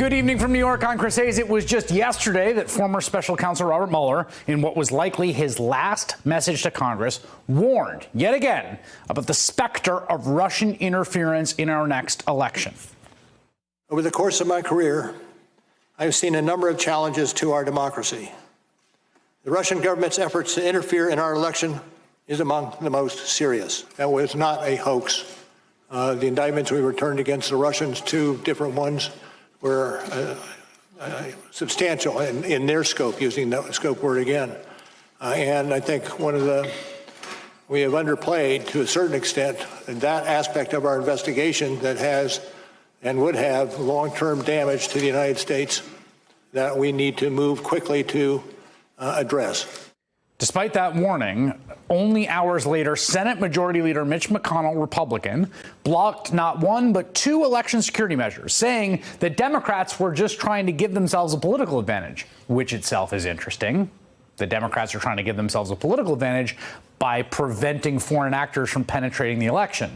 Good evening from New York. I'm Chris Hayes. It was just yesterday that former special counsel Robert Mueller, in what was likely his last message to Congress, warned yet again about the specter of Russian interference in our next election. Over the course of my career, I've seen a number of challenges to our democracy. The Russian government's efforts to interfere in our election is among the most serious. That was not a hoax. The indictments we returned against the Russians, two different ones, were substantial in their scope, using that scope word again. And I think we have underplayed to a certain extent that aspect of our investigation that has and would have long-term damage to the United States that we need to move quickly to address. Despite that warning, only hours later, Senate Majority Leader Mitch McConnell, Republican, blocked not one but two election security measures, saying that Democrats were just trying to give themselves a political advantage, which itself is interesting. The Democrats are trying to give themselves a political advantage by preventing foreign actors from penetrating the election.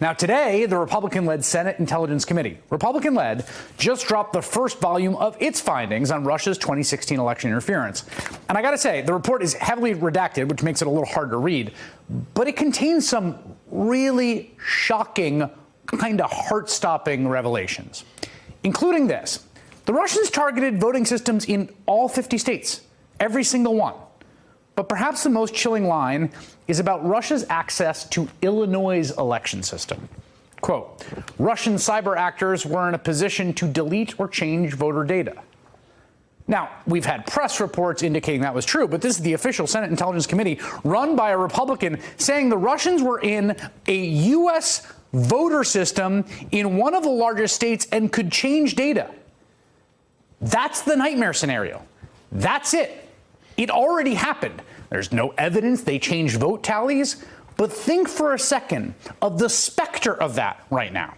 Now, today, the Republican-led Senate Intelligence Committee, Republican-led, just dropped the first volume of its findings on Russia's 2016 election interference. And I got to say, the report is heavily redacted, which makes it a little hard to read, but it contains some really shocking, kind of heart-stopping revelations, including this. The Russians targeted voting systems in all 50 states, every single one. But perhaps the most chilling line is about Russia's access to Illinois' election system. Quote, Russian cyber actors were in a position to delete or change voter data. Now, we've had press reports indicating that was true, but this is the official Senate Intelligence Committee run by a Republican saying the Russians were in a U.S. voter system in one of the largest states and could change data. That's the nightmare scenario. That's it. It already happened. There's no evidence they changed vote tallies, but think for a second of the specter of that right now.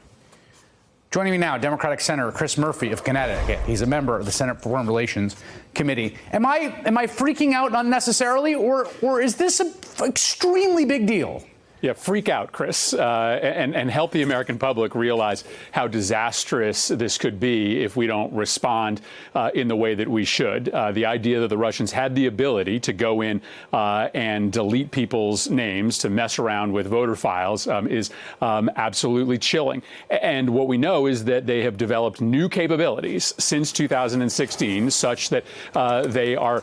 Joining me now, Democratic Senator Chris Murphy of Connecticut. He's a member of the Senate Foreign Relations Committee. Am I freaking out unnecessarily, or is this an extremely big deal? Yeah, freak out, Chris, and help the American public realize how disastrous this could be if we don't respond in the way that we should. The idea that the Russians had the ability to go in and delete people's names, to mess around with voter files, is absolutely chilling. And what we know is that they have developed new capabilities since 2016, such that they are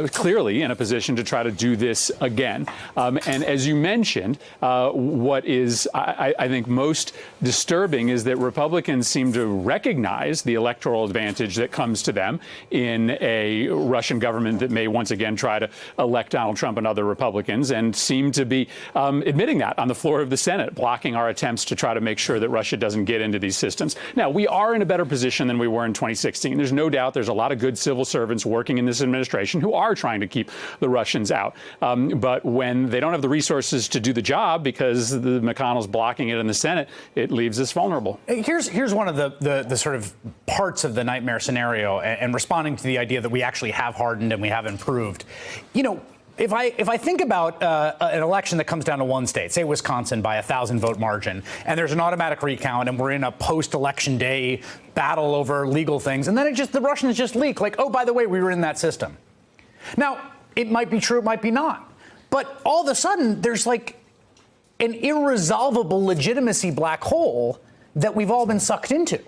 clearly in a position to try to do this again. And as you mentioned, what is, I think, most disturbing is that Republicans seem to recognize the electoral advantage that comes to them in a Russian government that may once again try to elect Donald Trump and other Republicans, and seem to be admitting that on the floor of the Senate, blocking our attempts to try to make sure that Russia doesn't get into these systems. Now, we are in a better position than we were in 2016. There's no doubt there's a lot of good civil servants working in this administration who are trying to keep the Russians out. But when they don't have the resources to do the job because the McConnell's blocking it in the Senate, it leaves us vulnerable. Here's one of the sort of parts of the nightmare scenario, and responding to the idea that we actually have hardened and we have improved. You know, if I think about an election that comes down to one state, say Wisconsin, by 1,000 vote margin, and there's an automatic recount, and we're in a post-election day battle over legal things, and then the Russians just leak, like, oh, by the way, we were in that system. Now, it might be true, it might be not, but all of a sudden, there's like an irresolvable legitimacy black hole that we've all been sucked into.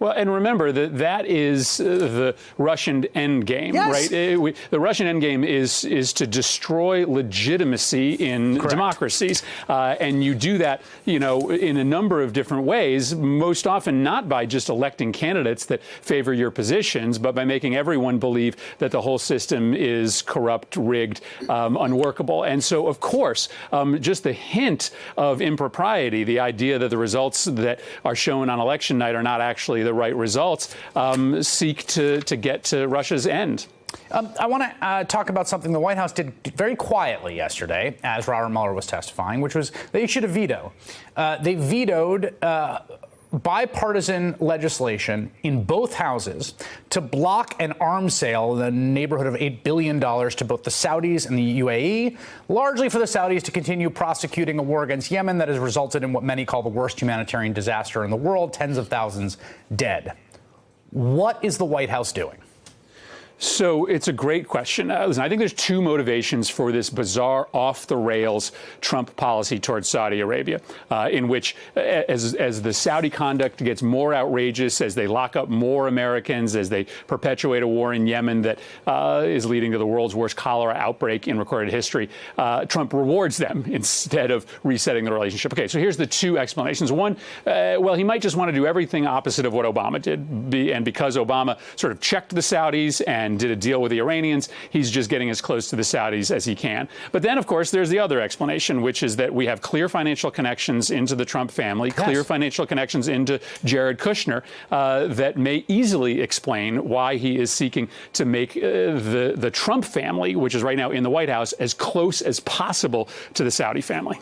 Well, and remember that is the Russian end game, yes. Right? The Russian end game is to destroy legitimacy in Correct. Democracies, and you do that, you know, in a number of different ways. Most often, not by just electing candidates that favor your positions, but by making everyone believe that the whole system is corrupt, rigged, unworkable. And so, of course, just the hint of impropriety, the idea that the results that are shown on election night are not actually the right results, seek to get to Russia's end. I want to talk about something the White House did very quietly yesterday as Robert Mueller was testifying, which was they issued a veto. They vetoed bipartisan legislation in both houses to block an arms sale in the neighborhood of $8 billion to both the Saudis and the UAE, largely for the Saudis to continue prosecuting a war against Yemen that has resulted in what many call the worst humanitarian disaster in the world, tens of thousands dead. What is the White House doing? So it's a great question. Listen, I think there's two motivations for this bizarre, off-the-rails Trump policy towards Saudi Arabia, in which, as the Saudi conduct gets more outrageous, as they lock up more Americans, as they perpetuate a war in Yemen that is leading to the world's worst cholera outbreak in recorded history, Trump rewards them instead of resetting the relationship. Okay, so here's the two explanations. One, well, he might just want to do everything opposite of what Obama did, and because Obama sort of checked the Saudis and did a deal with the Iranians, he's just getting as close to the Saudis as he can. But then, of course, there's the other explanation, which is that we have clear financial connections into the Trump family, clear financial connections into Jared Kushner, that may easily explain why he is seeking to make the Trump family, which is right now in the White House, as close as possible to the Saudi family.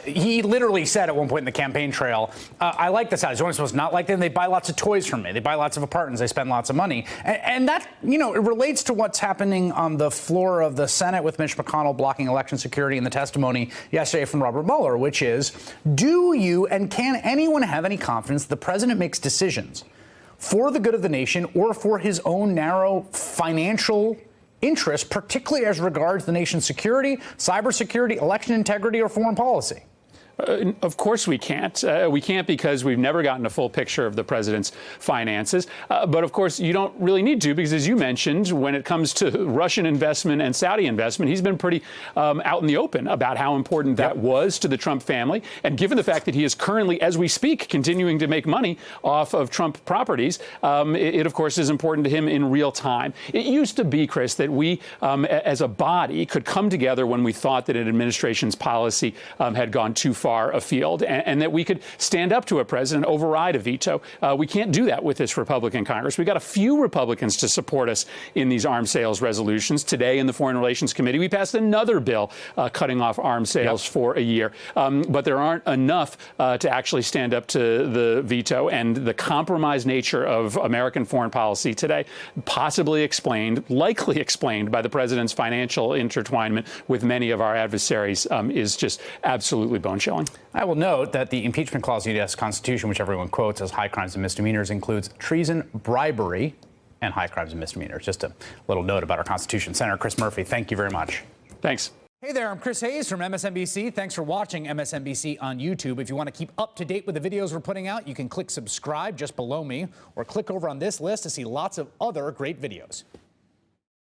He literally said at one point in the campaign trail, I like the Saudis. I'm supposed to not like them. They buy lots of toys from me. They buy lots of apartments. They spend lots of money. And that, it relates to what's happening on the floor of the Senate with Mitch McConnell blocking election security and the testimony yesterday from Robert Mueller, which is, do you and can anyone have any confidence the president makes decisions for the good of the nation or for his own narrow financial interest, particularly as regards the nation's security, cybersecurity, election integrity, or foreign policy? Of course we can't. We can't because we've never gotten a full picture of the president's finances. But of course, you don't really need to because, as you mentioned, when it comes to Russian investment and Saudi investment, he's been pretty out in the open about how important that was to the Trump family. And given the fact that he is currently, as we speak, continuing to make money off of Trump properties, it of course, is important to him in real time. It used to be, Chris, that we, as a body, could come together when we thought that an administration's policy had gone too far afield, and that we could stand up to a president, override a veto. We can't do that with this Republican Congress. We've got a few Republicans to support us in these arms sales resolutions. Today in the Foreign Relations Committee, we passed another bill cutting off arms sales for a year. But there aren't enough to actually stand up to the veto, and the compromised nature of American foreign policy today, possibly explained, likely explained by the president's financial intertwinement with many of our adversaries, is just absolutely bone-chilling. I will note that the impeachment clause in the U.S. Constitution, which everyone quotes as high crimes and misdemeanors, includes treason, bribery, and high crimes and misdemeanors. Just a little note about our Constitution. Senator Chris Murphy, thank you very much. Thanks. Hey there, I'm Chris Hayes from MSNBC. Thanks for watching MSNBC on YouTube. If you want to keep up to date with the videos we're putting out, you can click subscribe just below me or click over on this list to see lots of other great videos.